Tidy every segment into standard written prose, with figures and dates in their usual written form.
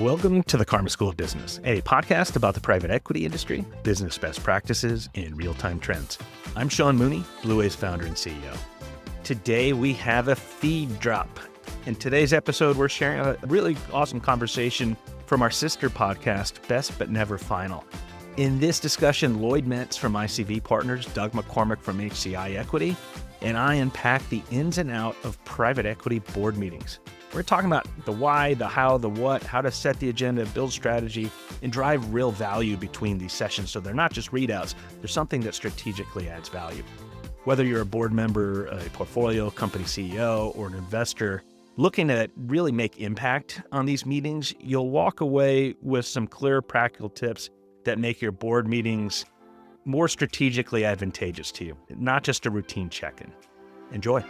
Welcome to the Karma School of Business, a podcast about the private equity industry, business best practices, and real-time trends. I'm Sean Mooney, Blue Wave's founder and CEO. Today, we have a feed drop. In today's episode, we're sharing a really awesome conversation from our sister podcast, Best But Never Final. In this discussion, Lloyd Metz from ICV Partners, Doug McCormick from HCI Equity, and I unpack the ins and out of private equity board meetings. We're talking about the why, the how, the what, how to set the agenda, build strategy, and drive real value between these sessions so they're not just readouts, they're something that strategically adds value. Whether you're a board member, a portfolio company CEO, or an investor looking to really make impact on these meetings, you'll walk away with some clear practical tips that make your board meetings more strategically advantageous to you, not just a routine check-in. Enjoy.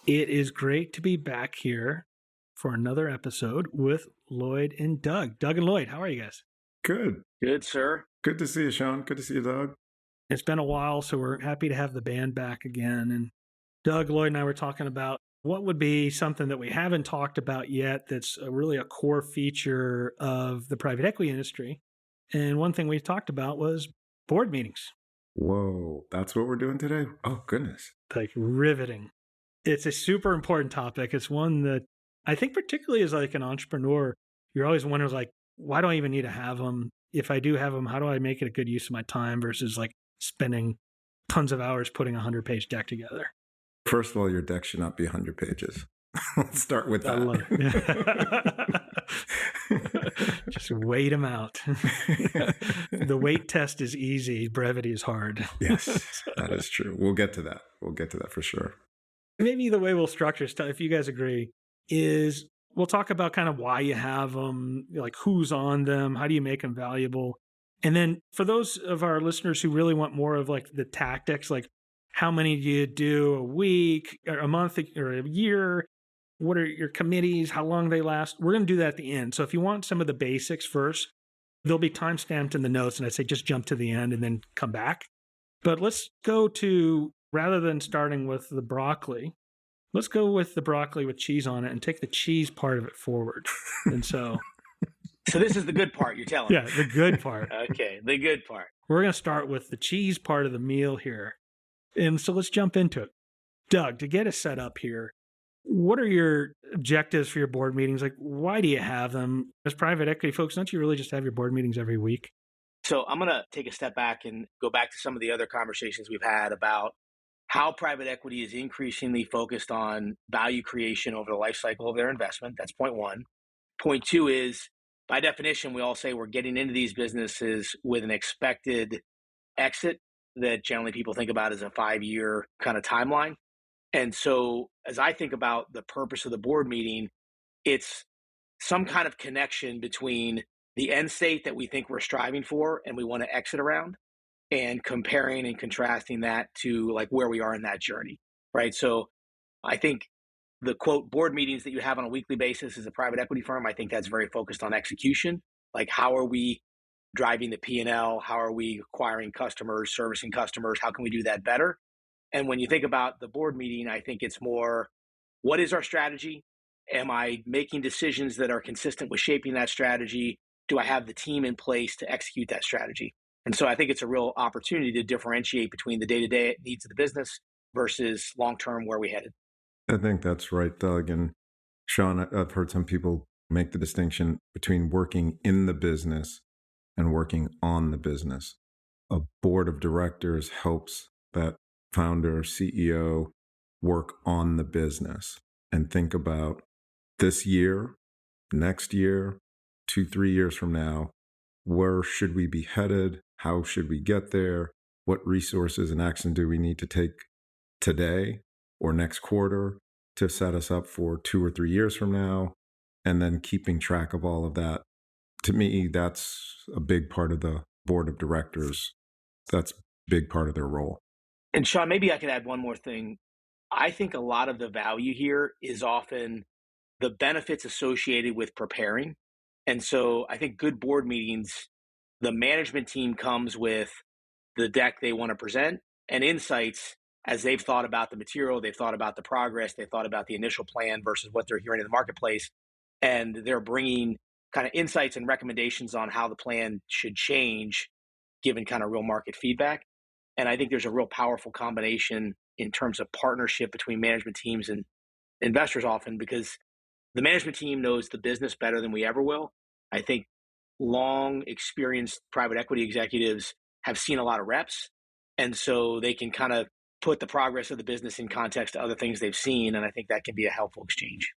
It is great to be back here for another episode with Lloyd and Doug. Doug and Lloyd, how are you guys? Good. Good, sir. Good to see you, Sean. Good to see you, Doug. It's been a while, so we're happy to have the band back again. And Doug, Lloyd, and I were talking about what would be something that we haven't talked about yet that's really a core feature of the private equity industry. And one thing we talked about was board meetings. Whoa, that's what we're doing today? Oh, goodness. Like riveting. It's a super important topic. It's one that I think particularly as like an entrepreneur, you're always wondering like, why do I even need to have them? If I do have them, how do I make it a good use of my time versus like spending tons of hours putting a 100-page deck together? First of all, your deck should not be 100 pages. Let's start with that. I love it. Just wait them out. The weight test is easy. Brevity is hard. Yes, that is true. We'll get to that. We'll get to that for sure. Maybe the way we'll structure stuff, if you guys agree, is we'll talk about kind of why you have them, like who's on them, how do you make them valuable? And then for those of our listeners who really want more of like the tactics, like how many do you do a week or a month or a year? What are your committees? How long they last? We're going to do that at the end. So if you want some of the basics first, they'll be timestamped in the notes. And I say just jump to the end and then come back. But let's go to, rather than starting with the broccoli, let's go with the broccoli with cheese on it and take the cheese part of it forward. And so this is the good part you're telling me. Yeah, the good part. Okay, the good part. We're going to start with the cheese part of the meal here. And so let's jump into it. Doug, to get us set up here, what are your objectives for your board meetings? Like, why do you have them? As private equity folks, don't you really just have your board meetings every week? So I'm going to take a step back and go back to some of the other conversations we've had about how private equity is increasingly focused on value creation over the life cycle of their investment. That's point one. Point two is, by definition, we all say we're getting into these businesses with an expected exit that generally people think about as a 5-year kind of timeline. And so as I think about the purpose of the board meeting, it's some kind of connection between the end state that we think we're striving for and we want to exit around, and comparing and contrasting that to like where we are in that journey, right? So I think the quote board meetings that you have on a weekly basis as a private equity firm, I think that's very focused on execution. Like how are we driving the P&L? How are we acquiring customers, servicing customers? How can we do that better? And when you think about the board meeting, I think it's more, what is our strategy? Am I making decisions that are consistent with shaping that strategy? Do I have the team in place to execute that strategy? And so I think it's a real opportunity to differentiate between the day-to-day needs of the business versus long-term where we headed. I think that's right, Doug. And Sean, I've heard some people make the distinction between working in the business and working on the business. A board of directors helps that founder, CEO work on the business and think about this year, next year, 2-3 years from now, where should we be headed? How should we get there? What resources and action do we need to take today or next quarter to set us up for 2 or 3 years from now? And then keeping track of all of that. To me, that's a big part of the board of directors. That's a big part of their role. And Sean, maybe I could add one more thing. I think a lot of the value here is often the benefits associated with preparing. And so I think good board meetings, the management team comes with the deck they want to present and insights as they've thought about the material, they've thought about the progress, they've thought about the initial plan versus what they're hearing in the marketplace, and they're bringing kind of insights and recommendations on how the plan should change given kind of real market feedback. And I think there's a real powerful combination in terms of partnership between management teams and investors often, because the management team knows the business better than we ever will. I think long experienced private equity executives have seen a lot of reps. And so they can kind of put the progress of the business in context to other things they've seen. And I think that can be a helpful exchange.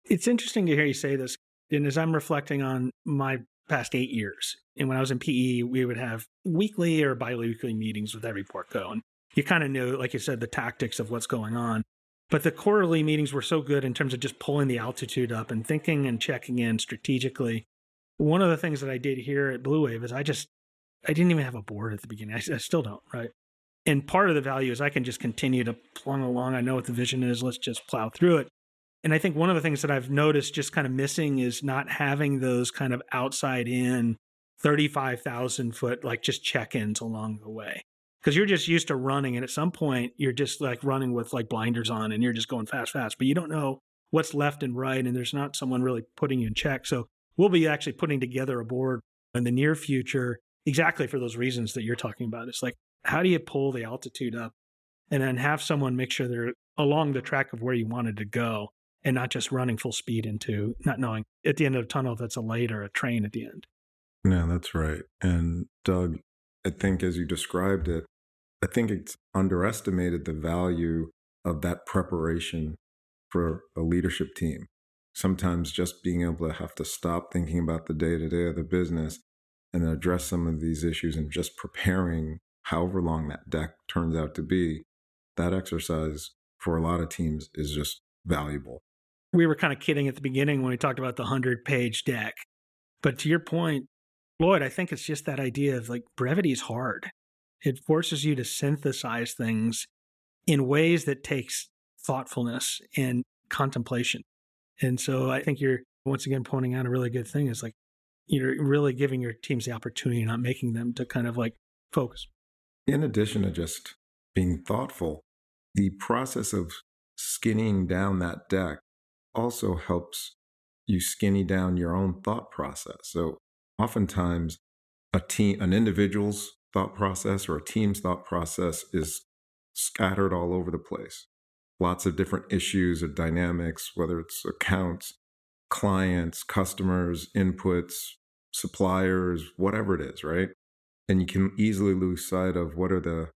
It's interesting to hear you say this. And as I'm reflecting on my past 8 years, and when I was in PE, we would have weekly or biweekly meetings with every portco. And you kind of knew, like you said, the tactics of what's going on. But the quarterly meetings were so good in terms of just pulling the altitude up and thinking and checking in strategically. One of the things that I did here at Blue Wave is I didn't even have a board at the beginning. I still don't, right? And part of the value is I can just continue to plug along. I know what the vision is. Let's just plow through it. And I think one of the things that I've noticed just kind of missing is not having those kind of outside in 35,000 foot, like just check-ins along the way. Because you're just used to running. And at some point, you're just like running with like blinders on and you're just going fast, but you don't know what's left and right. And there's not someone really putting you in check. So we'll be actually putting together a board in the near future, exactly for those reasons that you're talking about. It's like, how do you pull the altitude up and then have someone make sure they're along the track of where you wanted to go and not just running full speed into not knowing at the end of the tunnel if that's a light or a train at the end. No, that's right. And Doug, I think as you described it, I think it's underestimated the value of that preparation for a leadership team. Sometimes just being able to have to stop thinking about the day-to-day of the business and then address some of these issues and just preparing however long that deck turns out to be, that exercise for a lot of teams is just valuable. We were kind of kidding at the beginning when we talked about the 100-page deck. But to your point, Lloyd, I think it's just that idea of like brevity is hard. It forces you to synthesize things in ways that takes thoughtfulness and contemplation. And so I think you're once again pointing out a really good thing is like you're really giving your teams the opportunity, not making them to kind of like focus. In addition to just being thoughtful, the process of skinning down that deck also helps you skinny down your own thought process. So oftentimes an individual's thought process or a team's thought process is scattered all over the place. Lots of different issues or dynamics, whether it's accounts, clients, customers, inputs, suppliers, whatever it is, right? And you can easily lose sight of what are the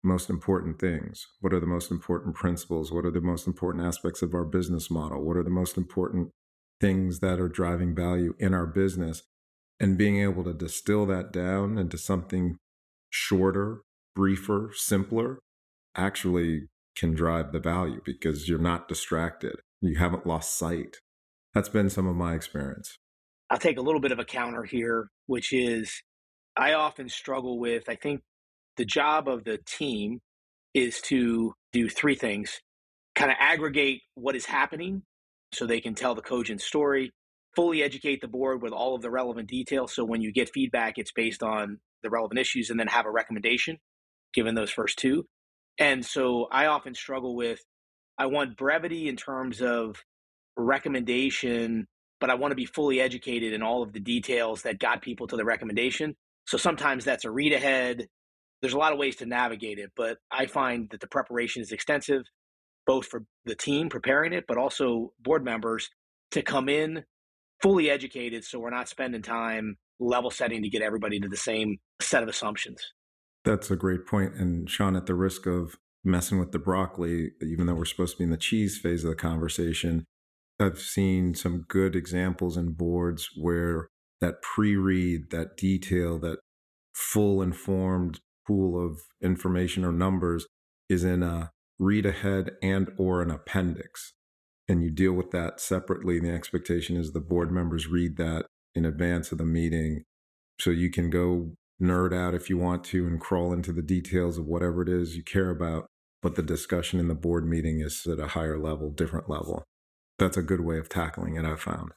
most important things, what are the most important principles, what are the most important aspects of our business model, what are the most important things that are driving value in our business, and being able to distill that down into something shorter, briefer, simpler, actually can drive the value because you're not distracted. You haven't lost sight. That's been some of my experience. I'll take a little bit of a counter here, which is I often struggle with, I think the job of the team is to do three things: kind of aggregate what is happening so they can tell the cogent story, fully educate the board with all of the relevant details. So when you get feedback, it's based on the relevant issues, and then have a recommendation given those first two. And so I often struggle with, I want brevity in terms of recommendation, but I want to be fully educated in all of the details that got people to the recommendation. So sometimes that's a read ahead. There's a lot of ways to navigate it, but I find that the preparation is extensive, both for the team preparing it, but also board members to come in fully educated so we're not spending time level setting to get everybody to the same set of assumptions. That's a great point. And Sean, at the risk of messing with the broccoli, even though we're supposed to be in the cheese phase of the conversation, I've seen some good examples in boards where that pre-read, that detail, that full informed pool of information or numbers is in a read ahead and or an appendix. And you deal with that separately. And the expectation is the board members read that in advance of the meeting. So you can go nerd out if you want to and crawl into the details of whatever it is you care about. But the discussion in the board meeting is at a higher level, different level. That's a good way of tackling it, I've found.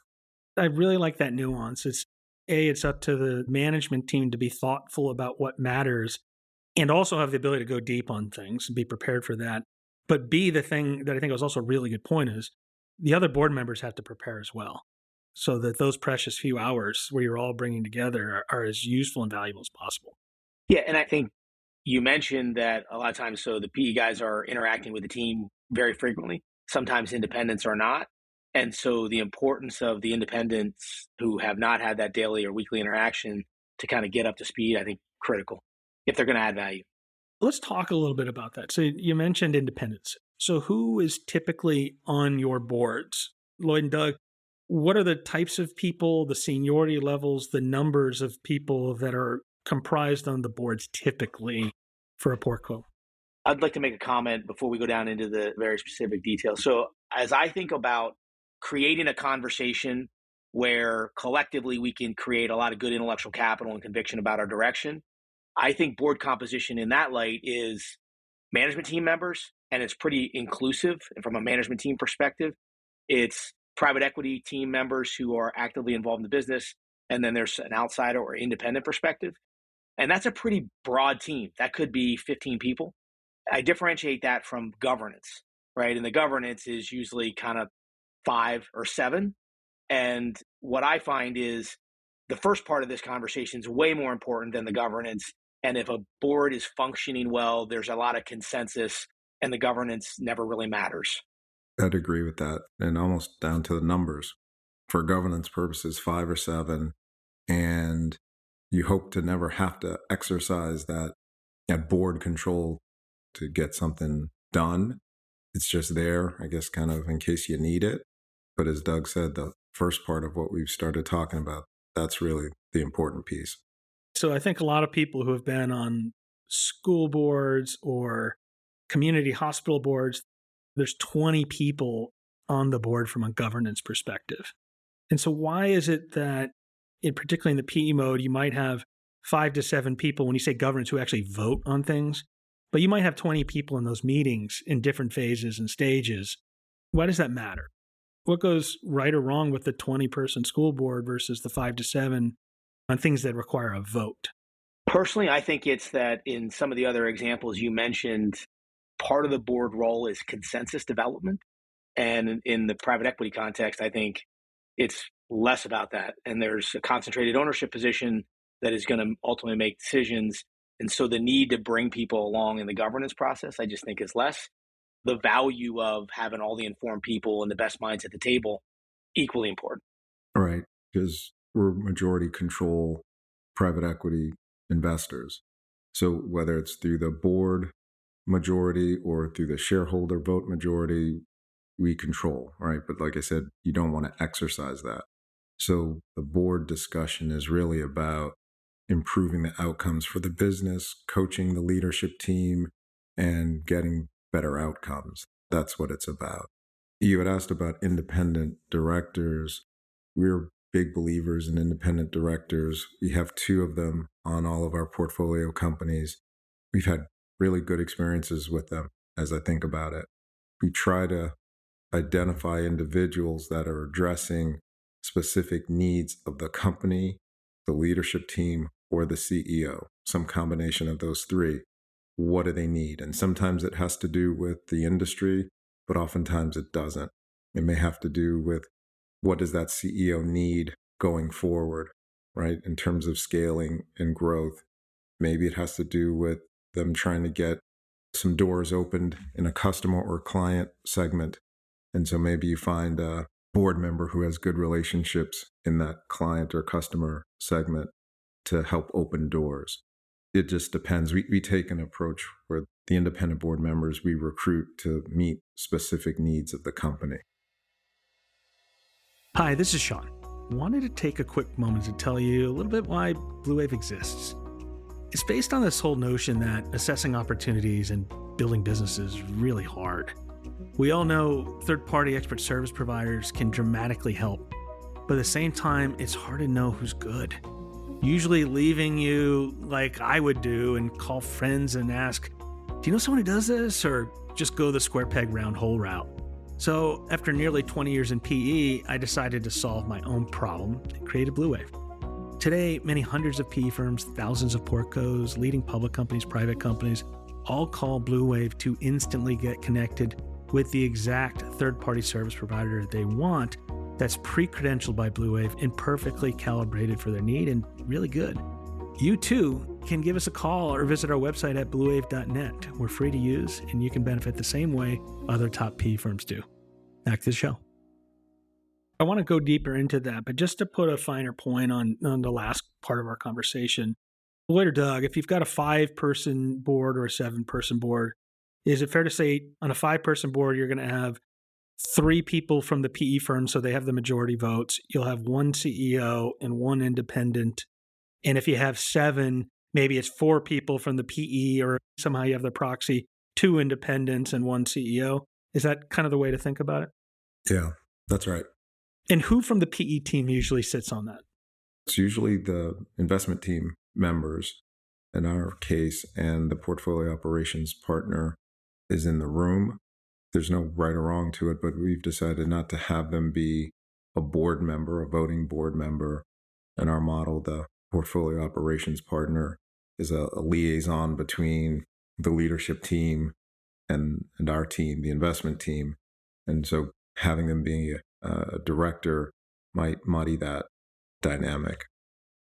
I really like that nuance. It's up to the management team to be thoughtful about what matters, and also have the ability to go deep on things and be prepared for that. But B, the thing that I think was also a really good point is the other board members have to prepare as well, so that those precious few hours where you're all bringing together are as useful and valuable as possible. Yeah, and I think you mentioned that a lot of times, so the PE guys are interacting with the team very frequently. Sometimes independents are not. And so the importance of the independents who have not had that daily or weekly interaction to kind of get up to speed, I think critical if they're going to add value. Let's talk a little bit about that. So you mentioned independence. So who is typically on your boards? Lloyd and Doug, what are the types of people, the seniority levels, the numbers of people that are comprised on the boards typically for a portco? I'd like to make a comment before we go down into the very specific details. So as I think about creating a conversation where collectively we can create a lot of good intellectual capital and conviction about our direction, I think board composition in that light is management team members, and it's pretty inclusive from a management team perspective. It's private equity team members who are actively involved in the business, and then there's an outsider or independent perspective. And that's a pretty broad team. That could be 15 people. I differentiate that from governance, right? And the governance is usually kind of 5 or 7. And what I find is the first part of this conversation is way more important than the governance. And if a board is functioning well, there's a lot of consensus and the governance never really matters. I'd agree with that. And almost down to the numbers. For governance purposes, 5 or 7. And you hope to never have to exercise that board control to get something done. It's just there, I guess, kind of in case you need it. But as Doug said, the first part of what we've started talking about, that's really the important piece. So I think a lot of people who have been on school boards or community hospital boards, there's 20 people on the board from a governance perspective. And so why is it that, particularly in the PE mode, you might have 5 to 7 people when you say governance who actually vote on things, but you might have 20 people in those meetings in different phases and stages. Why does that matter? What goes right or wrong with the 20-person school board versus the 5 to 7 on things that require a vote? Personally, I think it's that in some of the other examples you mentioned, part of the board role is consensus development. And in the private equity context, I think it's less about that. And there's a concentrated ownership position that is going to ultimately make decisions. And so the need to bring people along in the governance process, I just think is less. The value of having all the informed people and the best minds at the table, equally important. Right, because we're majority control private equity investors. So whether it's through the board majority or through the shareholder vote majority, we control, right? But like I said, you don't want to exercise that. So the board discussion is really about improving the outcomes for the business, coaching the leadership team, and getting better outcomes. That's what it's about. You had asked about independent directors. We're big believers in independent directors. We have 2 of them on all of our portfolio companies. We've had really good experiences with them as I think about it. We try to identify individuals that are addressing specific needs of the company, the leadership team, or the CEO, some combination of those 3. What do they need? And sometimes it has to do with the industry, but oftentimes it doesn't. It may have to do with what does that CEO need going forward, right? In terms of scaling and growth. Maybe it has to do with them trying to get some doors opened in a customer or client segment. And so maybe you find a board member who has good relationships in that client or customer segment to help open doors. It just depends. We take an approach where the independent board members we recruit to meet specific needs of the company. Hi, this is Sean. Wanted to take a quick moment to tell you a little bit why Blue Wave exists. It's based on this whole notion that assessing opportunities and building businesses is really hard. We all know third-party expert service providers can dramatically help, but at the same time, it's hard to know who's good. Usually leaving you like I would do and call friends and ask, do you know someone who does this? Or just go the square peg round hole route. So after nearly 20 years in PE, I decided to solve my own problem and created Blue Wave. Today, many hundreds of PE firms, thousands of portcos, leading public companies, private companies, all call Blue Wave to instantly get connected with the exact third-party service provider they want that's pre-credentialed by Blue Wave and perfectly calibrated for their need and really good. You too can give us a call or visit our website at bluewave.net. We're free to use and you can benefit the same way other top PE firms do. Back to the show. I want to go deeper into that, but just to put a finer point on the last part of our conversation, Lloyd or Doug, if you've got a 5-person board or a 7-person board, is it fair to say on a 5-person board, you're going to have 3 people from the PE firm, so they have the majority votes. You'll have 1 CEO and 1 independent. And if you have 7, maybe it's 4 people from the PE, or somehow you have the proxy, 2 independents and 1 CEO. Is that kind of the way to think about it? Yeah, that's right. And who from the PE team usually sits on that? It's usually the investment team members in our case, and the portfolio operations partner is in the room. There's no right or wrong to it, but we've decided not to have them be a board member, a voting board member. In our model, the portfolio operations partner is a liaison between the leadership team and our team, the investment team. And so having them be a director might muddy that dynamic.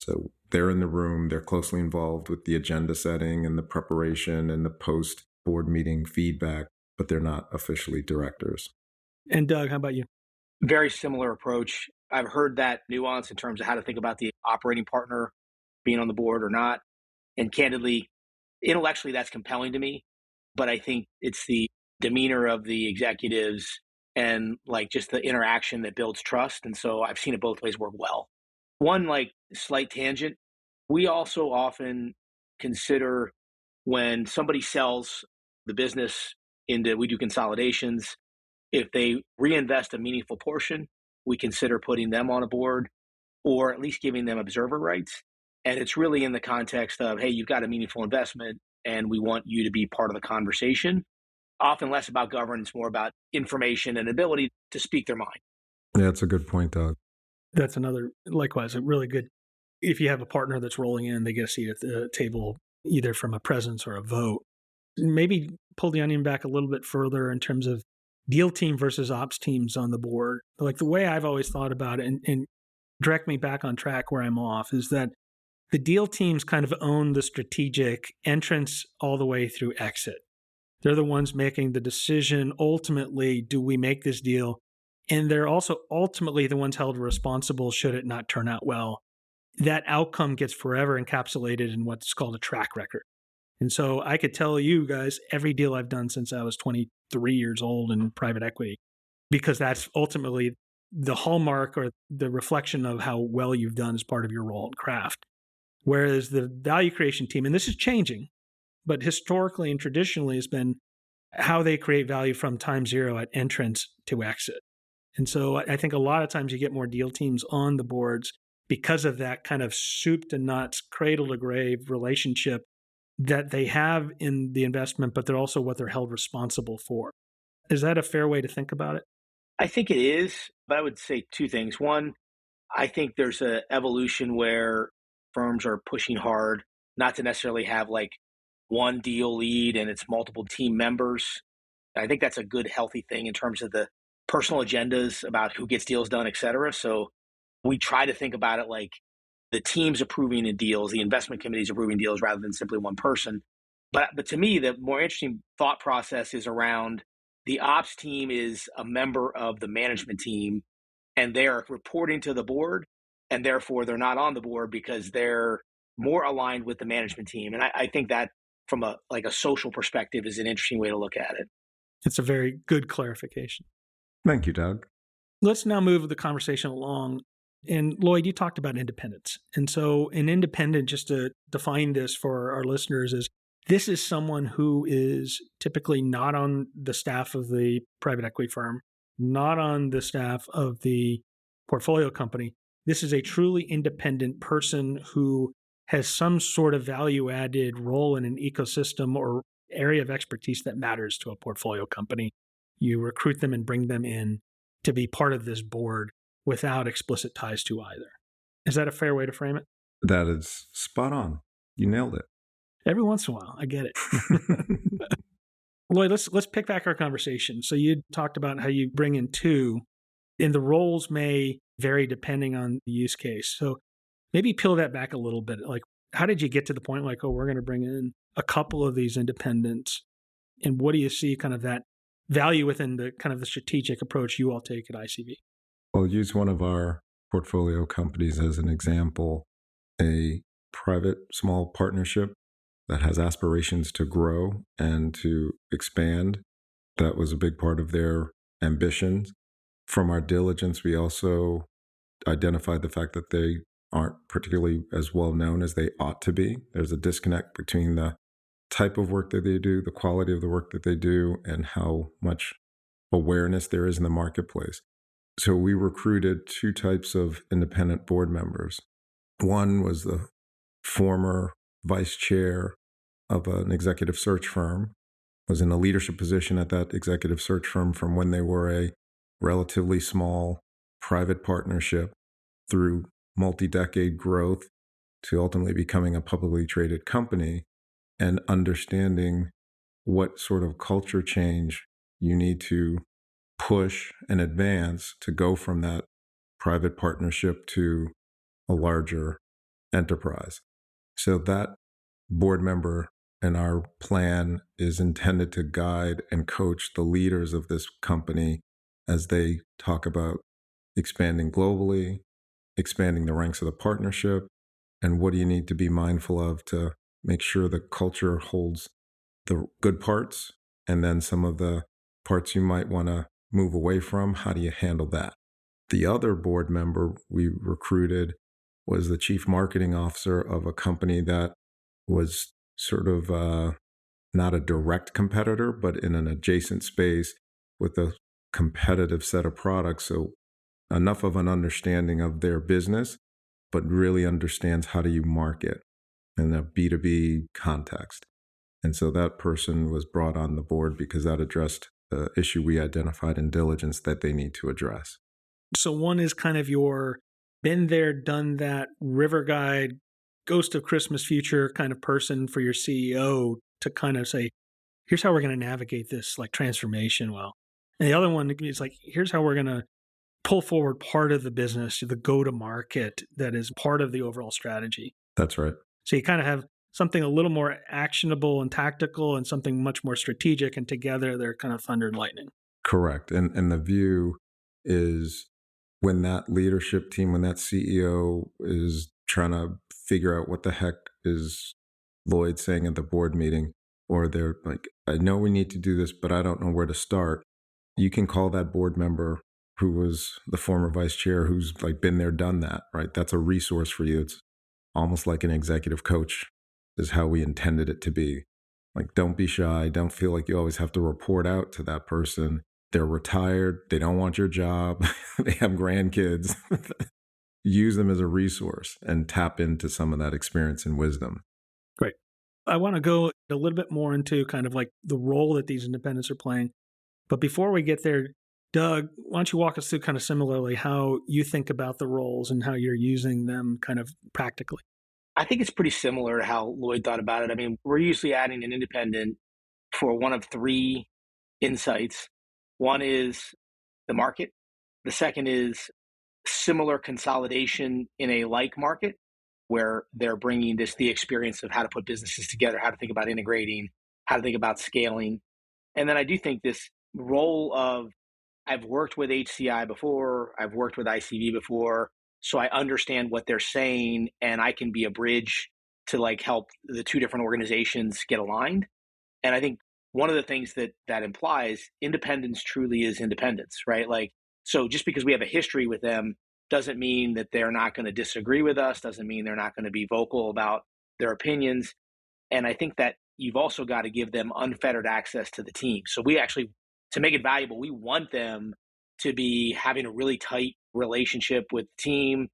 So they're in the room, they're closely involved with the agenda setting and the preparation and the post-board meeting feedback, but they're not officially directors. And Doug, how about you? Very similar approach. I've heard that nuance in terms of how to think about the operating partner being on the board or not. And candidly, intellectually, that's compelling to me. But I think it's the demeanor of the executives and like just the interaction that builds trust. And so I've seen it both ways work well. One like slight tangent, we also often consider when somebody sells the business we do consolidations, if they reinvest a meaningful portion, we consider putting them on a board or at least giving them observer rights. And it's really in the context of, hey, you've got a meaningful investment and we want you to be part of the conversation. Often less about governance, more about information and ability to speak their mind. Yeah, that's a good point, Doug. That's another, likewise, a really good, if you have a partner that's rolling in, they get a seat at the table, either from a presence or a vote. Maybe pull the onion back a little bit further in terms of deal team versus ops teams on the board. Like the way I've always thought about it, and direct me back on track where I'm off, is that the deal teams kind of own the strategic entrance all the way through exit. They're the ones making the decision, ultimately, do we make this deal? And they're also ultimately the ones held responsible should it not turn out well. That outcome gets forever encapsulated in what's called a track record. And so I could tell you guys every deal I've done since I was 23 years old in private equity, because that's ultimately the hallmark or the reflection of how well you've done as part of your role and craft. Whereas the value creation team, and this is changing, but historically and traditionally has been how they create value from time zero at entrance to exit. And so I think a lot of times you get more deal teams on the boards because of that kind of soup to nuts, cradle to grave relationship that they have in the investment, but they're also what they're held responsible for. Is that a fair way to think about it? I think it is, but I would say 2 things. One, I think there's an evolution where firms are pushing hard not to necessarily have like one deal lead and it's multiple team members. I think that's a good, healthy thing in terms of the personal agendas about who gets deals done, et cetera. So we try to think about it like the teams approving the deals, the investment committees approving deals rather than simply one person. But to me, the more interesting thought process is around the ops team is a member of the management team and they're reporting to the board and therefore they're not on the board because they're more aligned with the management team. And I think that from a social perspective is an interesting way to look at it. It's a very good clarification. Thank you, Doug. Let's now move the conversation along. And Lloyd, you talked about independence. And so an independent, just to define this for our listeners, is this is someone who is typically not on the staff of the private equity firm, not on the staff of the portfolio company. This is a truly independent person who has some sort of value-added role in an ecosystem or area of expertise that matters to a portfolio company. You recruit them and bring them in to be part of this board without explicit ties to either. Is that a fair way to frame it? That is spot on. You nailed it. Every once in a while, I get it. Lloyd, let's pick back our conversation. So you talked about how you bring in two, and the roles may vary depending on the use case. So maybe peel that back a little bit. Like, how did you get to the point like, oh, we're going to bring in a couple of these independents? And what do you see kind of that value within the kind of the strategic approach you all take at ICV? I'll use one of our portfolio companies as an example, a private small partnership that has aspirations to grow and to expand. That was a big part of their ambitions. From our diligence, we also identified the fact that they aren't particularly as well known as they ought to be. There's a disconnect between the type of work that they do, the quality of the work that they do, and how much awareness there is in the marketplace. So we recruited two types of independent board members. One was the former vice chair of an executive search firm, was in a leadership position at that executive search firm from when they were a relatively small private partnership through multi-decade growth to ultimately becoming a publicly traded company, and understanding what sort of culture change you need to push and advance to go from that private partnership to a larger enterprise. So that board member and our plan is intended to guide and coach the leaders of this company as they talk about expanding globally, expanding the ranks of the partnership, and what do you need to be mindful of to make sure the culture holds the good parts, and then some of the parts you might want to move away from. How do you handle that? The other board member we recruited was the chief marketing officer of a company that was sort of not a direct competitor, but in an adjacent space with a competitive set of products. So enough of an understanding of their business, but really understands how do you market in a B2B context. And so that person was brought on the board because that addressed the issue we identified in diligence that they need to address. So one is kind of your been there, done that, river guide, ghost of Christmas future kind of person for your CEO to kind of say, here's how we're going to navigate this like transformation well. And the other one is like, here's how we're going to pull forward part of the business, the go-to-market that is part of the overall strategy. That's right. So you kind of have something a little more actionable and tactical and something much more strategic, and together they're kind of thunder and lightning. Correct. And the view is when that leadership team, when that CEO is trying to figure out what the heck is Lloyd saying at the board meeting, or they're like, I know we need to do this, but I don't know where to start. You can call that board member who was the former vice chair, who's like been there, done that, right? That's a resource for you. It's almost like an executive coach is how we intended it to be. Like, don't be shy. Don't feel like you always have to report out to that person. They're retired. They don't want your job. They have grandkids. Use them as a resource and tap into some of that experience and wisdom. Great. I want to go a little bit more into kind of like the role that these independents are playing. But before we get there, Doug, why don't you walk us through kind of similarly how you think about the roles and how you're using them kind of practically? I think it's pretty similar to how Lloyd thought about it. I mean, we're usually adding an independent for one of three insights. One is the market. The second is similar consolidation in a like market, where they're bringing the experience of how to put businesses together, how to think about integrating, how to think about scaling. And then I do think this role of, I've worked with HCI before, I've worked with ICV before, so I understand what they're saying, and I can be a bridge to like help the two different organizations get aligned. And I think one of the things that implies independence truly is independence, right? Like, so just because we have a history with them doesn't mean that they're not going to disagree with us, doesn't mean they're not going to be vocal about their opinions. And I think that you've also got to give them unfettered access to the team. So we actually, to make it valuable, we want them to be having a really tight relationship with the team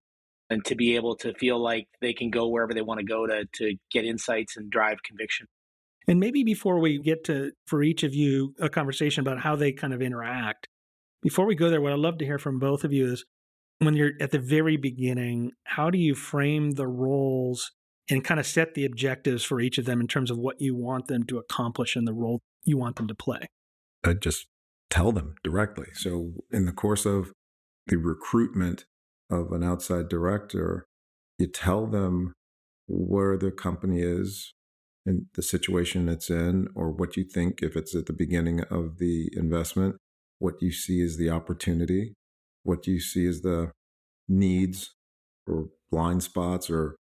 and to be able to feel like they can go wherever they want to go to get insights and drive conviction. And maybe before we get to, for each of you, a conversation about how they kind of interact, before we go there, what I'd love to hear from both of you is, when you're at the very beginning, how do you frame the roles and kind of set the objectives for each of them in terms of what you want them to accomplish in the role you want them to play? I just tell them directly. So in the course of the recruitment of an outside director, you tell them where the company is and the situation it's in, or what you think if it's at the beginning of the investment, what you see as the opportunity, what you see as the needs or blind spots or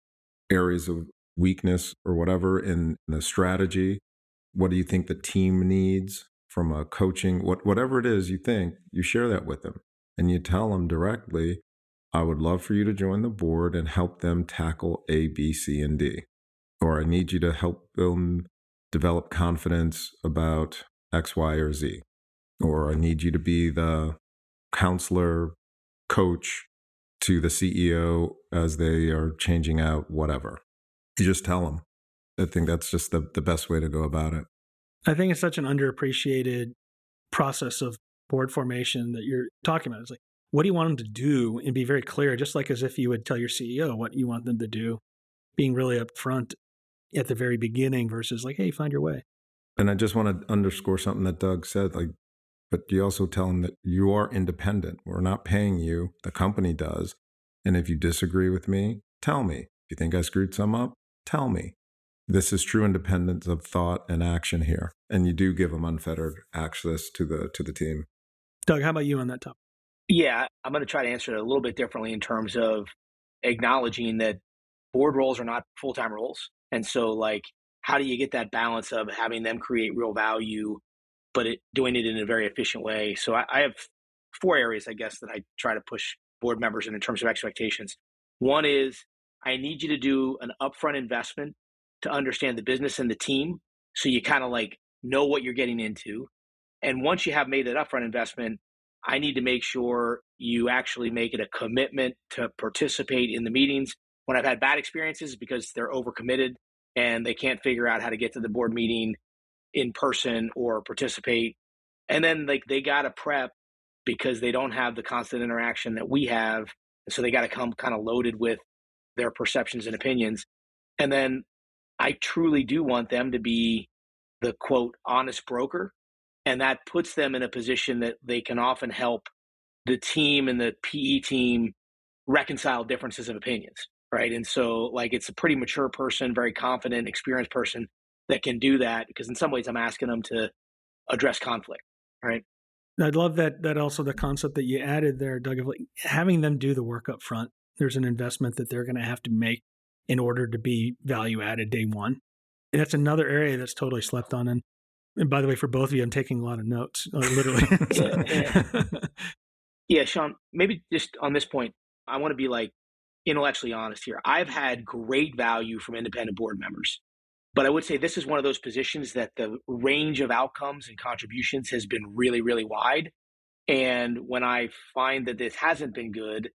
areas of weakness or whatever in the strategy. What do you think the team needs from a coaching, whatever it is you think, you share that with them and you tell them directly, I would love for you to join the board and help them tackle A, B, C, and D. Or I need you to help them develop confidence about X, Y, or Z. Or I need you to be the counselor, coach to the CEO as they are changing out whatever. You just tell them. I think that's just the best way to go about it. I think it's such an underappreciated process of board formation that you're talking about. It's like, what do you want them to do? And be very clear, just like as if you would tell your CEO what you want them to do, being really upfront at the very beginning versus like, hey, find your way. And I just want to underscore something that Doug said, but you also tell them that you are independent. We're not paying you. The company does. And if you disagree with me, tell me. If you think I screwed some up, tell me. This is true independence of thought and action here. And you do give them unfettered access to the team. Doug, how about you on that topic? Yeah, I'm going to try to answer it a little bit differently in terms of acknowledging that board roles are not full-time roles. And so how do you get that balance of having them create real value, but doing it in a very efficient way? So I have 4 areas, I guess, that I try to push board members in terms of expectations. One is I need you to do an upfront investment to understand the business and the team. So you kind of know what you're getting into. And once you have made that upfront investment, I need to make sure you actually make it a commitment to participate in the meetings. When I've had bad experiences because they're overcommitted and they can't figure out how to get to the board meeting in person or participate. And then they got to prep because they don't have the constant interaction that we have. And so they got to come kind of loaded with their perceptions and opinions. And then I truly do want them to be the quote, honest broker. And that puts them in a position that they can often help the team and the PE team reconcile differences of opinions, right? And so it's a pretty mature person, very confident, experienced person that can do that, because in some ways I'm asking them to address conflict, right? I'd love that also the concept that you added there, Doug, of having them do the work up front. There's an investment that they're going to have to make in order to be value added day one. And that's another area that's totally slept on. And by the way, for both of you, I'm taking a lot of notes, literally. Yeah, Sean, maybe just on this point, I want to be intellectually honest here. I've had great value from independent board members, but I would say this is one of those positions that the range of outcomes and contributions has been really, really wide. And when I find that this hasn't been good,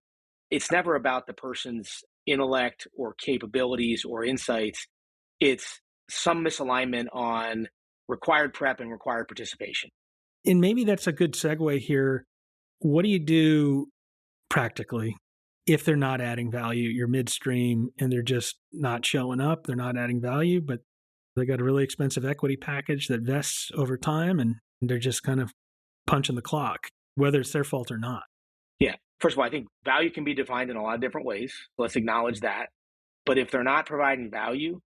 it's never about the person's intellect or capabilities or insights. It's some misalignment on required prep and required participation. And maybe that's a good segue here. What do you do practically if they're not adding value? You're midstream and they're just not showing up. They're not adding value, but they got a really expensive equity package that vests over time and they're just kind of punching the clock, whether it's their fault or not. Yeah. First of all, I think value can be defined in a lot of different ways. Let's acknowledge that. But if they're not providing value,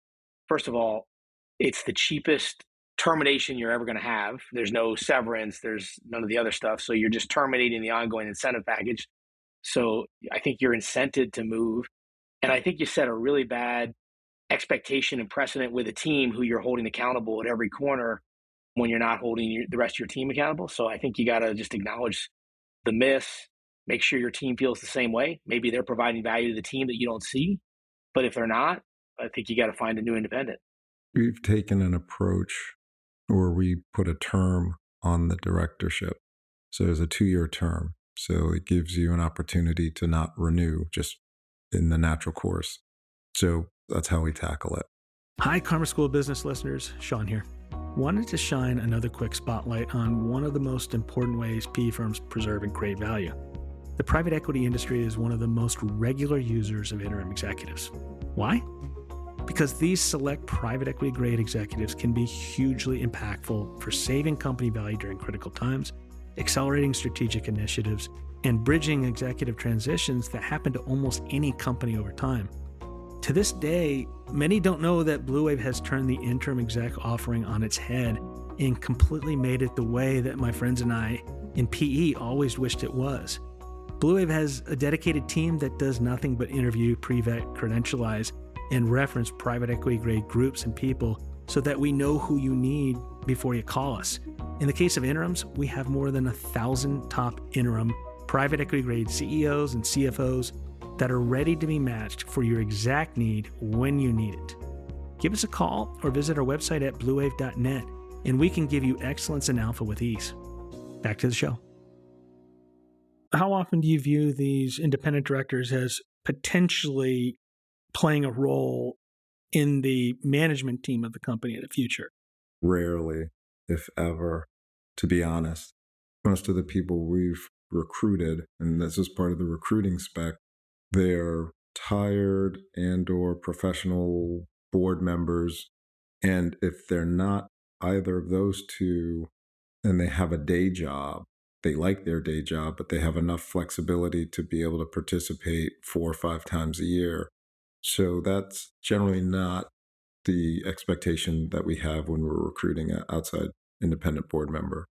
first of all, it's the cheapest termination you're ever going to have. There's no severance. There's none of the other stuff. So you're just terminating the ongoing incentive package. So I think you're incented to move. And I think you set a really bad expectation and precedent with a team who you're holding accountable at every corner when you're not holding the rest of your team accountable. So I think you got to just acknowledge the miss, make sure your team feels the same way. Maybe they're providing value to the team that you don't see. But if they're not, I think you got to find a new independent. We've taken an approach where we put a term on the directorship. So there's a 2-year term. So it gives you an opportunity to not renew just in the natural course. So that's how we tackle it. Hi, Karma School of Business listeners. Sean here. Wanted to shine another quick spotlight on one of the most important ways PE firms preserve and create value. the private equity industry is one of the most regular users of interim executives. Why? Because these select private equity grade executives can be hugely impactful for saving company value during critical times, accelerating strategic initiatives, and bridging executive transitions that happen to almost any company over time. To this day, many don't know that Blue Wave has turned the interim exec offering on its head and completely made it the way that my friends and I in PE always wished it was. Blue Wave has a dedicated team that does nothing but interview, pre-vet, credentialize, and reference private equity grade groups and people so that we know who you need before you call us. In the case of interims, we have more than 1,000 top interim private equity grade CEOs and CFOs that are ready to be matched for your exact need when you need it. Give us a call or visit our website at bluewave.net, and we can give you excellence and alpha with ease. Back to the show. How often do you view these independent directors as potentially playing a role in the management team of the company in the future? Rarely, if ever, to be honest. Most of the people we've recruited, and this is part of the recruiting spec, they're tired and or professional board members. And if they're not either of those two, and they have a day job, they like their day job, but they have enough flexibility to be able to participate 4 or 5 times a year. So that's generally not the expectation that we have when we're recruiting an outside independent board member.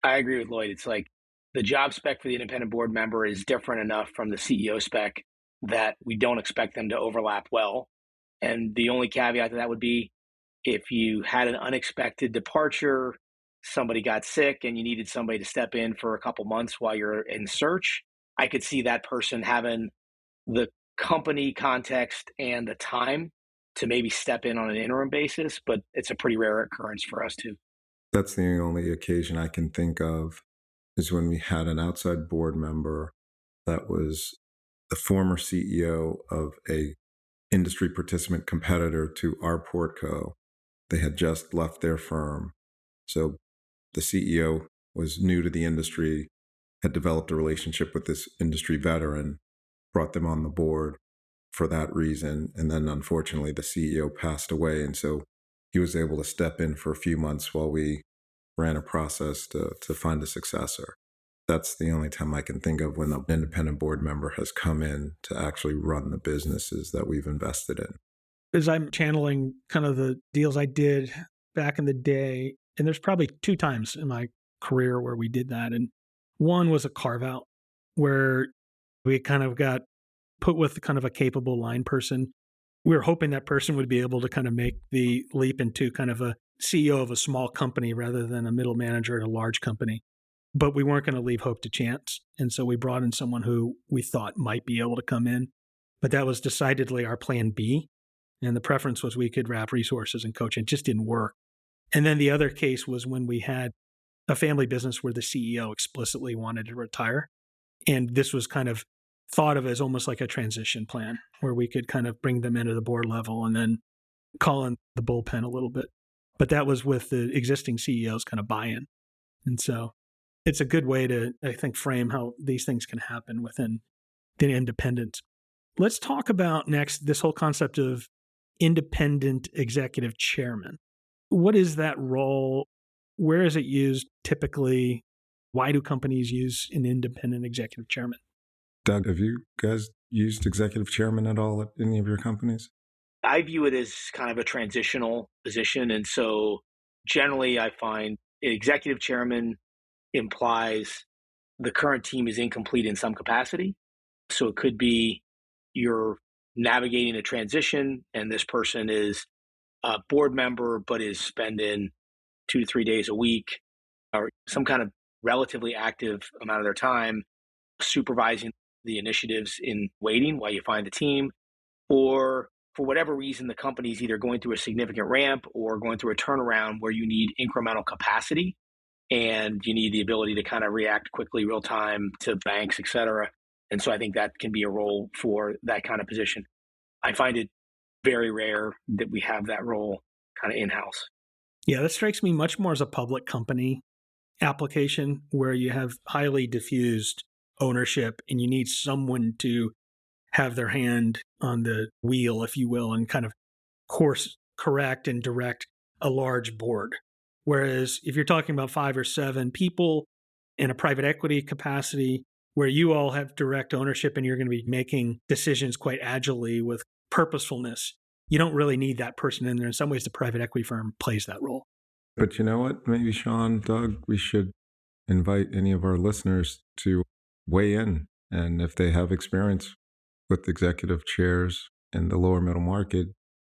I agree with Lloyd. It's like the job spec for the independent board member is different enough from the CEO spec that we don't expect them to overlap well. And the only caveat to that would be if you had an unexpected departure, somebody got sick and you needed somebody to step in for a couple months while you're in search, I could see that person having the company context and the time to maybe step in on an interim basis, but it's a pretty rare occurrence for us too. That's the only occasion I can think of is when we had an outside board member that was the former CEO of a industry participant competitor to our Portco. They had just left their firm. So the CEO was new to the industry, had developed a relationship with this industry veteran, brought them on the board for that reason. And then unfortunately, the CEO passed away. And so he was able to step in for a few months while we ran a process to find a successor. That's the only time I can think of when an independent board member has come in to actually run the businesses that we've invested in. As I'm channeling kind of the deals I did back in the day, and there's probably 2 times in my career where we did that. And one was a carve out where we kind of got put with kind of a capable line person. We were hoping that person would be able to kind of make the leap into kind of a CEO of a small company rather than a middle manager at a large company. But we weren't going to leave hope to chance. And so we brought in someone who we thought might be able to come in. But that was decidedly our plan B. And the preference was we could wrap resources and coach. It just didn't work. And then the other case was when we had a family business where the CEO explicitly wanted to retire. And this was kind of thought of as almost like a transition plan where we could kind of bring them into the board level and then call in the bullpen a little bit. But that was with the existing CEO's kind of buy-in. And so it's a good way to, I think, frame how these things can happen within the independent. Let's talk about next this whole concept of independent executive chairman. What is that role? Where is it used typically? Why do companies use an independent executive chairman? Doug, have you guys used executive chairman at all at any of your companies? I view it as kind of a transitional position. And so generally I find an executive chairman implies the current team is incomplete in some capacity. So it could be you're navigating a transition and this person is a board member, but is spending 2 to 3 days a week or some kind of relatively active amount of their time supervising the initiatives in waiting while you find the team. Or for whatever reason, the company is either going through a significant ramp or going through a turnaround where you need incremental capacity and you need the ability to kind of react quickly, real time to banks, et cetera. And so I think that can be a role for that kind of position. I find it very rare that we have that role kind of in-house. Yeah, that strikes me much more as a public company application where you have highly diffused ownership, and you need someone to have their hand on the wheel, if you will, and kind of course correct and direct a large board. Whereas if you're talking about 5 or 7 people in a private equity capacity where you all have direct ownership and you're going to be making decisions quite agilely with purposefulness, you don't really need that person in there. In some ways, the private equity firm plays that role. But you know what? Maybe Sean, Doug, we should invite any of our listeners to weigh in. And if they have experience with executive chairs in the lower middle market,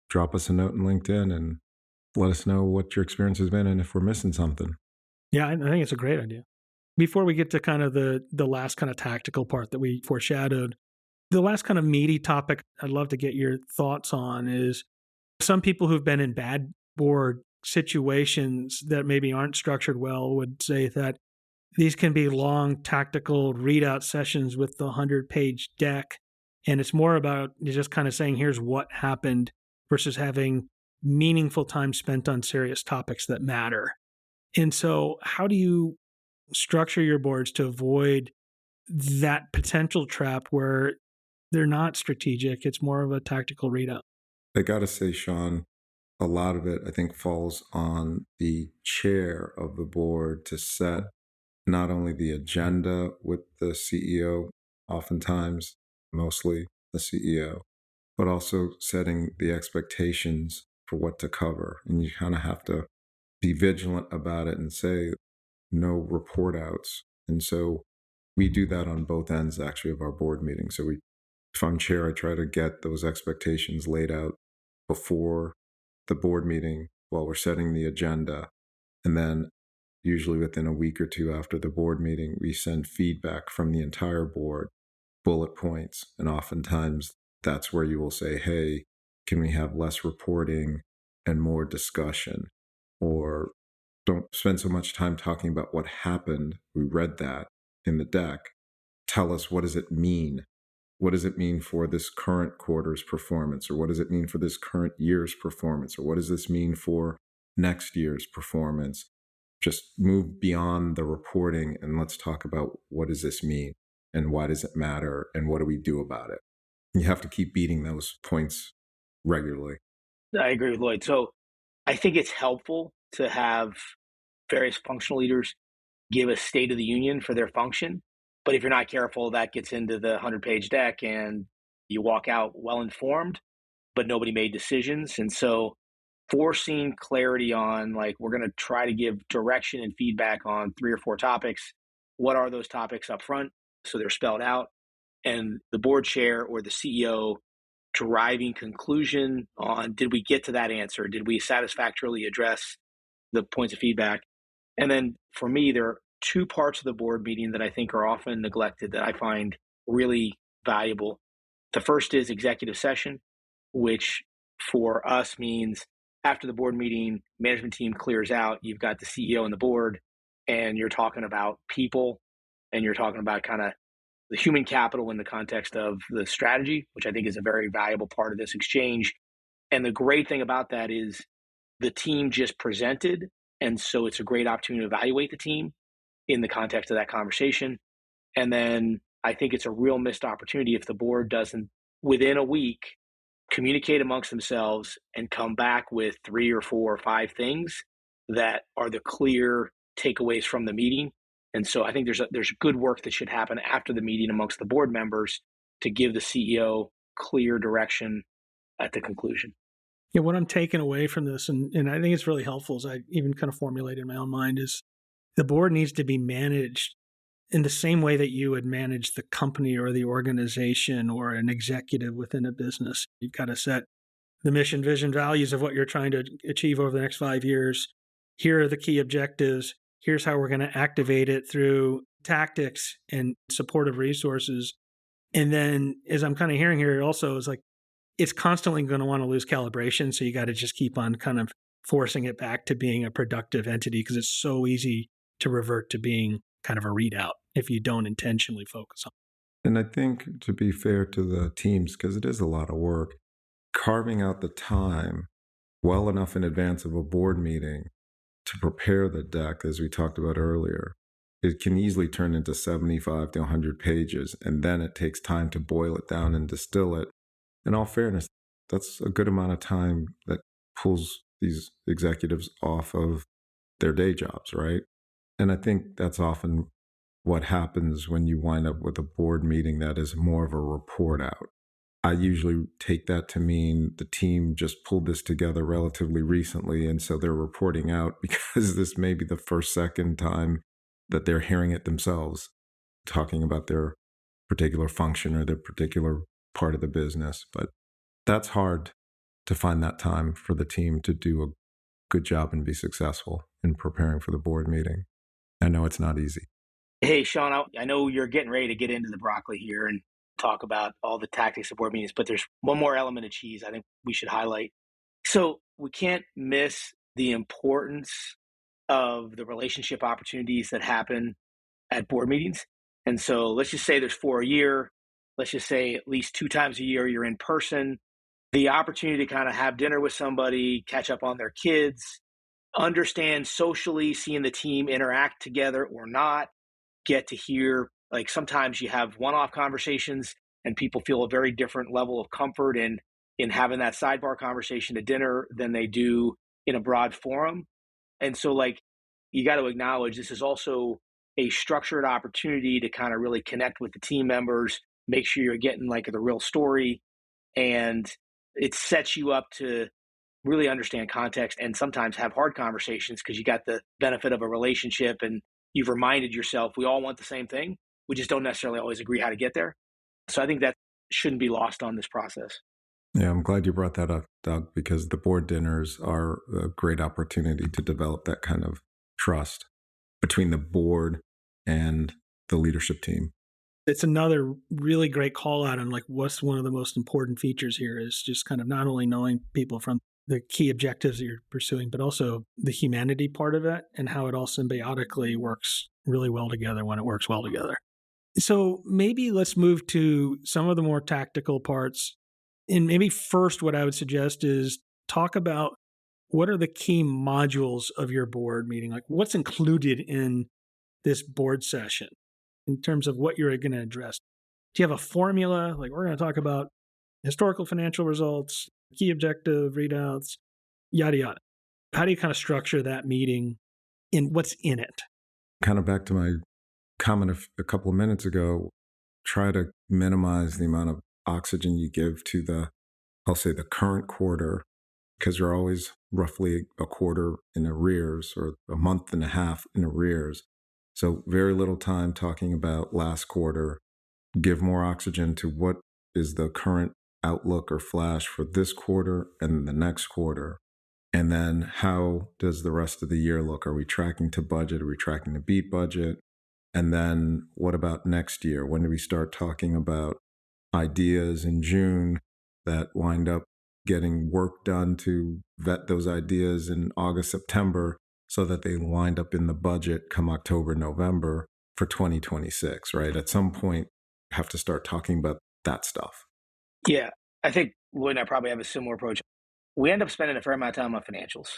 drop us a note in LinkedIn and let us know what your experience has been and if we're missing something. Yeah, I think it's a great idea. Before we get to kind of the last kind of tactical part that we foreshadowed, the last kind of meaty topic I'd love to get your thoughts on is some people who've been in bad board situations that maybe aren't structured well would say that these can be long tactical readout sessions with the 100-page deck. And it's more about just kind of saying, here's what happened versus having meaningful time spent on serious topics that matter. And so how do you structure your boards to avoid that potential trap where they're not strategic? It's more of a tactical readout. I got to say, Sean, a lot of it, I think, falls on the chair of the board to set not only the agenda with the CEO, oftentimes, mostly the CEO, but also setting the expectations for what to cover. And you kind of have to be vigilant about it and say no report outs. And so we do that on both ends, actually, of our board meeting. So if I'm chair, I try to get those expectations laid out before the board meeting while we're setting the agenda. And then usually within a week or two after the board meeting, we send feedback from the entire board, bullet points. And oftentimes that's where you will say, hey, can we have less reporting and more discussion? Or don't spend so much time talking about what happened. We read that in the deck. Tell us, what does it mean? What does it mean for this current quarter's performance? Or what does it mean for this current year's performance? Or what does this mean for next year's performance? Just move beyond the reporting and let's talk about what does this mean and why does it matter and what do we do about it? You have to keep beating those points regularly. I agree with Lloyd. So I think it's helpful to have various functional leaders give a state of the union for their function. But if you're not careful, that gets into the 100-page deck and you walk out well-informed, but nobody made decisions. And so forcing clarity on, like, we're going to try to give direction and feedback on 3 or 4 topics. What are those topics up front? So they're spelled out. And the board chair or the CEO driving conclusion on, did we get to that answer? Did we satisfactorily address the points of feedback? And then for me, there are 2 parts of the board meeting that I think are often neglected that I find really valuable. The first is executive session, which for us means after the board meeting, management team clears out, you've got the CEO and the board, and you're talking about people, and you're talking about kind of the human capital in the context of the strategy, which I think is a very valuable part of this exchange. And the great thing about that is the team just presented, and so it's a great opportunity to evaluate the team in the context of that conversation. And then I think it's a real missed opportunity if the board doesn't, within a week, communicate amongst themselves and come back with 3 or 4 or 5 things that are the clear takeaways from the meeting. And so I think there's good work that should happen after the meeting amongst the board members to give the CEO clear direction at the conclusion. Yeah, what I'm taking away from this, and I think it's really helpful, as I even kind of formulated in my own mind, is the board needs to be managed in the same way that you would manage the company or the organization or an executive within a business. You've got to set the mission, vision, values of what you're trying to achieve over the next 5 years. Here are the key objectives. Here's how we're going to activate it through tactics and supportive resources. And then, as I'm kind of hearing here, also is like, it's constantly going to want to lose calibration. So you got to just keep on kind of forcing it back to being a productive entity, because it's so easy to revert to being kind of a readout if you don't intentionally focus on it. And I think, to be fair to the teams, because it is a lot of work, carving out the time well enough in advance of a board meeting to prepare the deck, as we talked about earlier, it can easily turn into 75 to 100 pages. And then it takes time to boil it down and distill it. In all fairness, that's a good amount of time that pulls these executives off of their day jobs, right? And I think that's often what happens when you wind up with a board meeting that is more of a report out. I usually take that to mean the team just pulled this together relatively recently, and so they're reporting out because this may be the second time that they're hearing it themselves, talking about their particular function or their particular part of the business. But that's hard to find that time for the team to do a good job and be successful in preparing for the board meeting. I know it's not easy. Hey, Sean, I know you're getting ready to get into the broccoli here and talk about all the tactics of board meetings, but there's one more element of cheese I think we should highlight. So we can't miss the importance of the relationship opportunities that happen at board meetings. And so let's just say there's 4 a year. Let's just say at least 2 times a year you're in person. The opportunity to kind of have dinner with somebody, catch up on their kids, understand socially, seeing the team interact together or not, get to hear, like sometimes you have one-off conversations and people feel a very different level of comfort in having that sidebar conversation at dinner than they do in a broad forum. And so like you got to acknowledge this is also a structured opportunity to kind of really connect with the team members, make sure you're getting like the real story, and it sets you up to really understand context and sometimes have hard conversations because you got the benefit of a relationship and you've reminded yourself we all want the same thing. We just don't necessarily always agree how to get there. So I think that shouldn't be lost on this process. Yeah, I'm glad you brought that up, Doug, because the board dinners are a great opportunity to develop that kind of trust between the board and the leadership team. It's another really great call out on like what's one of the most important features here is just kind of not only knowing people from the key objectives that you're pursuing, but also the humanity part of it and how it all symbiotically works really well together when it works well together. So maybe let's move to some of the more tactical parts. And maybe first, what I would suggest is talk about what are the key modules of your board meeting? Like what's included in this board session in terms of what you're going to address? Do you have a formula? Like we're going to talk about historical financial results, key objective, readouts, yada, yada. How do you kind of structure that meeting and what's in it? Kind of back to my comment a couple of minutes ago, try to minimize the amount of oxygen you give to I'll say the current quarter, because you're always roughly a quarter in arrears or a month and a half in arrears. So very little time talking about last quarter. Give more oxygen to what is the current outlook or flash for this quarter and the next quarter. And then how does the rest of the year look? Are we tracking to budget? Are we tracking to beat budget? And then what about next year? When do we start talking about ideas in June that wind up getting work done to vet those ideas in August, September, so that they wind up in the budget come October, November for 2026, right? At some point, you have to start talking about that stuff. Yeah, I think Lloyd and I probably have a similar approach. We end up spending a fair amount of time on financials,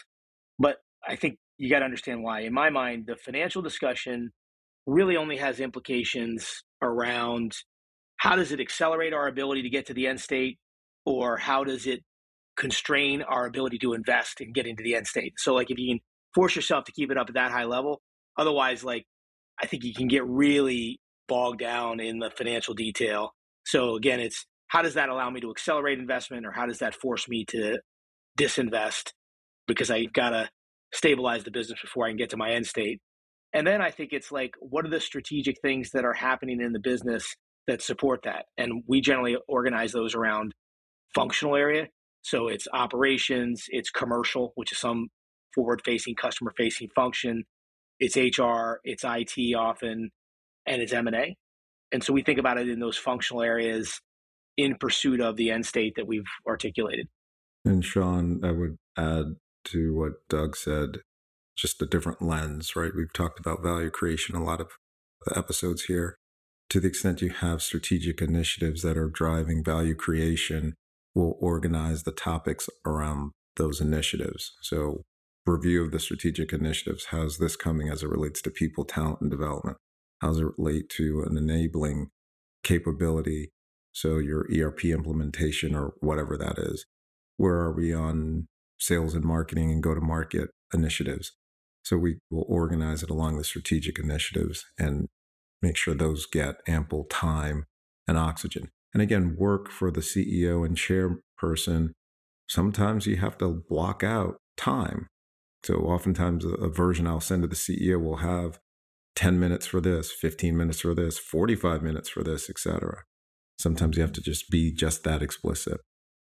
but I think you got to understand why. In my mind, the financial discussion really only has implications around how does it accelerate our ability to get to the end state, or how does it constrain our ability to invest in getting to the end state? So like if you can force yourself to keep it up at that high level, otherwise, like I think you can get really bogged down in the financial detail. So again, it's how does that allow me to accelerate investment, or how does that force me to disinvest because I've got to stabilize the business before I can get to my end state? And then I think it's like, what are the strategic things that are happening in the business that support that? And we generally organize those around functional area. So it's operations, it's commercial, which is some forward-facing, customer-facing function. It's HR, it's IT often, and it's M&A. And so we think about it in those functional areas in pursuit of the end state that we've articulated. And Sean, I would add to what Doug said, just a different lens, right? We've talked about value creation a lot of the episodes here. To the extent you have strategic initiatives that are driving value creation, we'll organize the topics around those initiatives. So review of the strategic initiatives. How's this coming as it relates to people, talent, and development? How does it relate to an enabling capability? So your ERP implementation or whatever that is. Where are we on sales and marketing and go-to-market initiatives? So we will organize it along the strategic initiatives and make sure those get ample time and oxygen. And again, work for the CEO and chairperson. Sometimes you have to block out time. So oftentimes a version I'll send to the CEO will have 10 minutes for this, 15 minutes for this, 45 minutes for this, etc. Sometimes you have to just be just that explicit.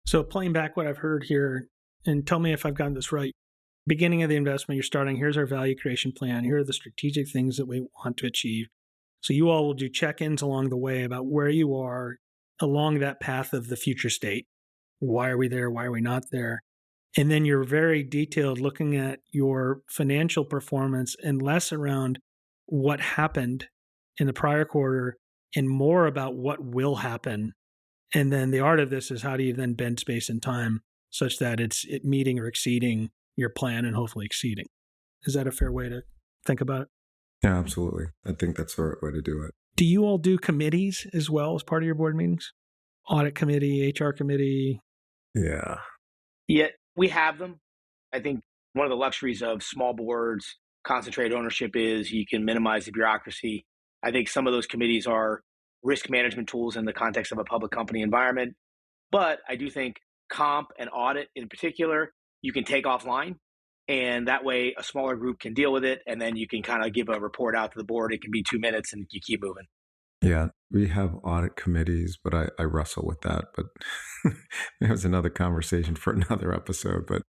So playing back what I've heard here, and tell me if I've gotten this right. Beginning of the investment, you're starting, here's our value creation plan. Here are the strategic things that we want to achieve. So you all will do check-ins along the way about where you are along that path of the future state. Why are we there? Why are we not there? And then you're very detailed looking at your financial performance and less around what happened in the prior quarter and more about what will happen. And then the art of this is how do you then bend space and time such that it's meeting or exceeding your plan and hopefully exceeding. Is that a fair way to think about it? Yeah, absolutely. I think that's the right way to do it. Do you all do committees as well as part of your board meetings? Audit committee, HR committee? Yeah. Yeah, we have them. I think one of the luxuries of small boards, concentrated ownership is you can minimize the bureaucracy. I think some of those committees are risk management tools in the context of a public company environment. But I do think comp and audit in particular, you can take offline. And that way a smaller group can deal with it. And then you can kind of give a report out to the board. It can be 2 minutes and you keep moving. Yeah, we have audit committees, but I wrestle with that. But there's another conversation for another episode. But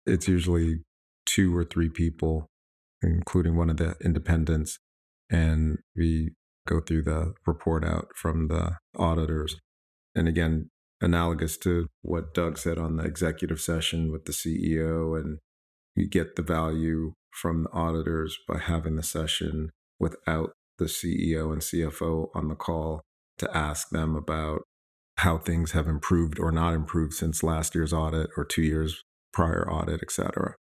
it's usually 2 or 3 people, including one of the independents. And we go through the report out from the auditors. And again, analogous to what Doug said on the executive session with the CEO, and you get the value from the auditors by having the session without the CEO and CFO on the call to ask them about how things have improved or not improved since last year's audit or 2 years prior audit, et cetera.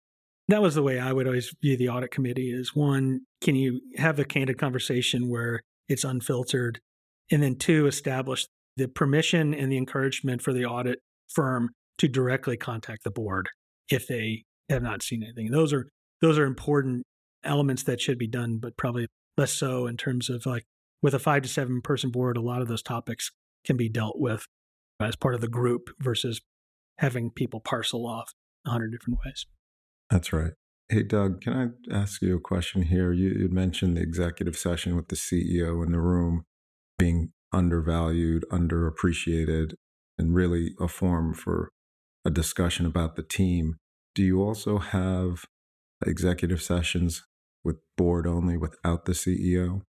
That was the way I would always view the audit committee is, one, can you have a candid conversation where it's unfiltered? And then 2, establish the permission and the encouragement for the audit firm to directly contact the board if they have not seen anything. Those are important elements that should be done, but probably less so in terms of like with a 5 to 7 person board, a lot of those topics can be dealt with as part of the group versus having people parcel off 100 different ways. That's right. Hey, Doug, can I ask you a question here? You mentioned the executive session with the CEO in the room being undervalued, underappreciated, and really a forum for a discussion about the team. Do you also have executive sessions with board only without the CEO?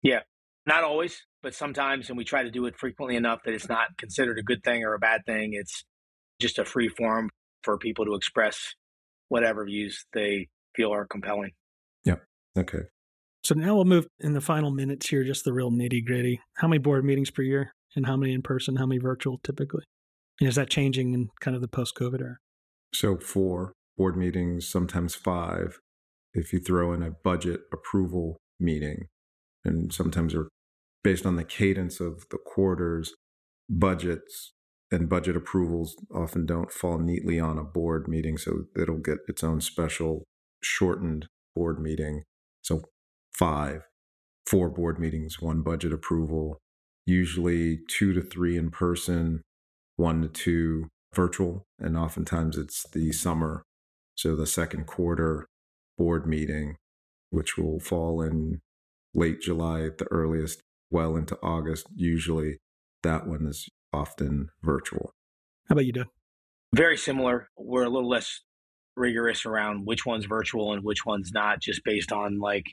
Yeah, not always, but sometimes, and we try to do it frequently enough that it's not considered a good thing or a bad thing. It's just a free forum for people to express whatever views they feel are compelling. Yeah. Okay. So now we'll move in the final minutes here, just the real nitty gritty. How many board meetings per year and how many in person, how many virtual typically? And is that changing in kind of the post-COVID era? So 4 board meetings, sometimes 5, if you throw in a budget approval meeting. And sometimes they're based on the cadence of the quarters, budgets and budget approvals often don't fall neatly on a board meeting. So it'll get its own special shortened board meeting. So 4 board meetings, 1 budget approval, usually 2 to 3 in person, 1 to 2 virtual. And oftentimes it's the summer. So the second quarter board meeting, which will fall in late July at the earliest, well into August. Usually that one is often virtual. How about you, Doug? Very similar. We're a little less rigorous around which one's virtual and which one's not, just based on like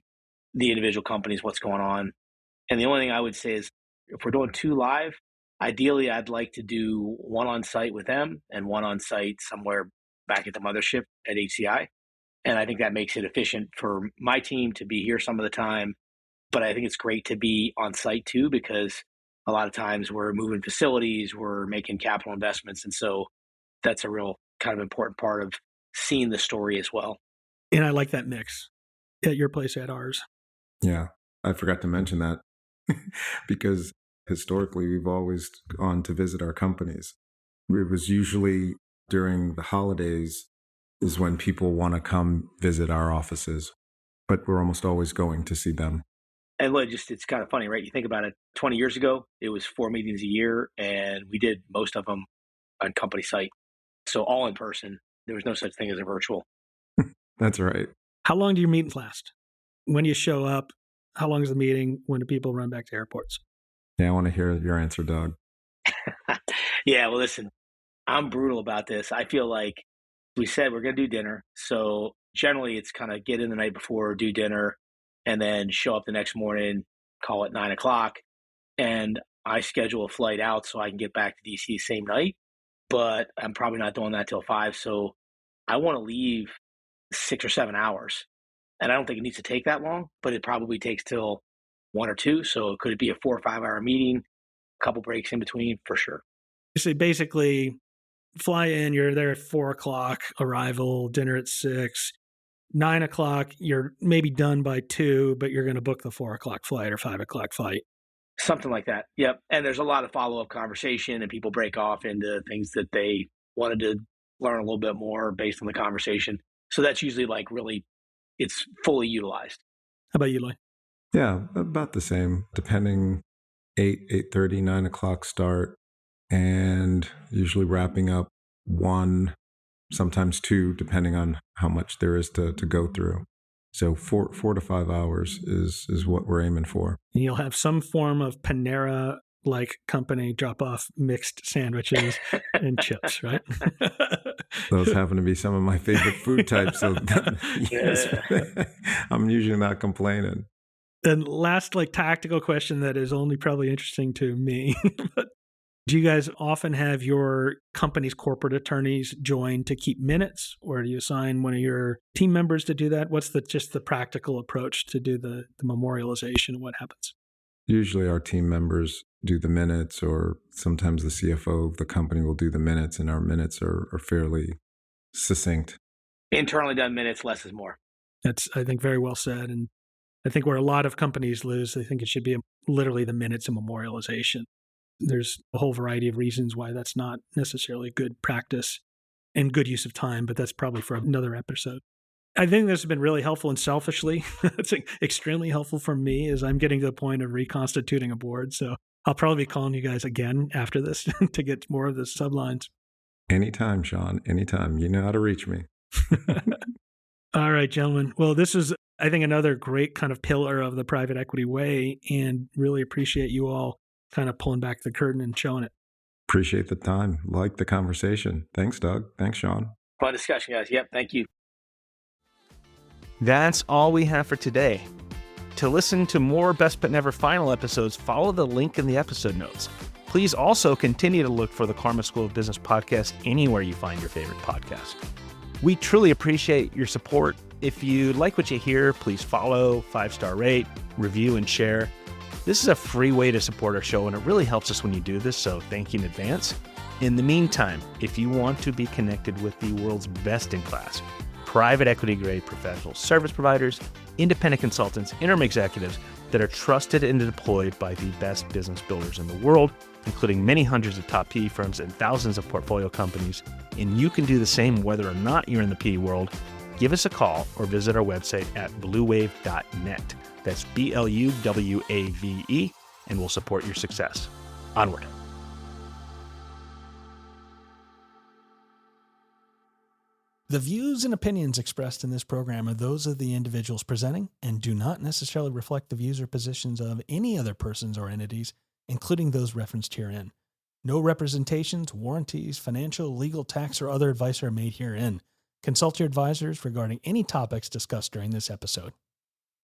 the individual companies, what's going on. And the only thing I would say is if we're doing 2 live, ideally I'd like to do 1 on site with them and 1 on site somewhere back at the mothership at HCI. And I think that makes it efficient for my team to be here some of the time. But I think it's great to be on site too, because a lot of times we're moving facilities, we're making capital investments. And so that's a real kind of important part of seeing the story as well. And I like that mix at your place, at ours. Yeah, I forgot to mention that because historically we've always gone to visit our companies. It was usually during the holidays is when people want to come visit our offices, but we're almost always going to see them. And Lloyd, it's kind of funny, right? You think about it, 20 years ago, it was 4 meetings a year, and we did most of them on company site. So all in person. There was no such thing as a virtual. That's right. How long do your meetings last? When you show up, how long is the meeting? When do people run back to airports? Yeah, I want to hear your answer, Doug. Yeah, well, listen, I'm brutal about this. I feel like we said we're going to do dinner. So generally, it's kind of get in the night before, do dinner, and then show up the next morning, call it 9 o'clock. And I schedule a flight out so I can get back to DC the same night. But I'm probably not doing that till 5. So I want to leave 6 or 7 hours. And I don't think it needs to take that long, but it probably takes till 1 or 2. So could it be a 4 or 5 hour meeting, a couple breaks in between? For sure. So basically, fly in, you're there at 4 o'clock, arrival, dinner at 6. 9 o'clock, you're maybe done by 2, but you're going to book the 4 o'clock flight or 5 o'clock flight. Something like that. Yep. And there's a lot of follow-up conversation, and people break off into things that they wanted to learn a little bit more based on the conversation. So that's usually like really, it's fully utilized. How about you, Lloyd? Yeah, about the same, depending 8:30, 9 o'clock start, and usually wrapping up 1, sometimes 2, depending on how much there is to go through. So 4 to 5 hours is what we're aiming for. And you'll have some form of Panera-like company drop off mixed sandwiches and chips, right? Those happen to be some of my favorite food types. So yes, I'm usually not complaining. And last, tactical question that is only probably interesting to me, but do you guys often have your company's corporate attorneys join to keep minutes, or do you assign one of your team members to do that? What's just the practical approach to do the memorialization and what happens? Usually our team members do the minutes, or sometimes the CFO of the company will do the minutes, and our minutes are fairly succinct. Internally done minutes, less is more. That's, I think, very well said. And I think where a lot of companies lose, I think it should be literally the minutes of memorialization. There's a whole variety of reasons why that's not necessarily good practice and good use of time, but that's probably for another episode. I think this has been really helpful, and selfishly, it's extremely helpful for me as I'm getting to the point of reconstituting a board. So I'll probably be calling you guys again after this to get more of the sublines. Anytime, Sean, anytime. You know how to reach me. All right, gentlemen. Well, this is, I think, another great kind of pillar of the private equity way, and really appreciate you all kind of pulling back the curtain and showing it. Appreciate the time. Like the conversation. Thanks, Doug. Thanks, Sean. Fun discussion, guys. Yep. Thank you. That's all we have for today. To listen to more Best But Never Final episodes, follow the link in the episode notes. Please also continue to look for the Karma School of Business podcast anywhere you find your favorite podcast. We truly appreciate your support. If you like what you hear, please follow, 5-star rate, review, and share. This is a free way to support our show, and it really helps us when you do this, so thank you in advance. In the meantime, if you want to be connected with the world's best-in-class private equity-grade professional service providers, independent consultants, interim executives that are trusted and deployed by the best business builders in the world, including many hundreds of top PE firms and thousands of portfolio companies, and you can do the same whether or not you're in the PE world, give us a call or visit our website at bluewave.net. That's BLUWAVE, and we'll support your success. Onward. The views and opinions expressed in this program are those of the individuals presenting and do not necessarily reflect the views or positions of any other persons or entities, including those referenced herein. No representations, warranties, financial, legal, tax, or other advice are made herein. Consult your advisors regarding any topics discussed during this episode.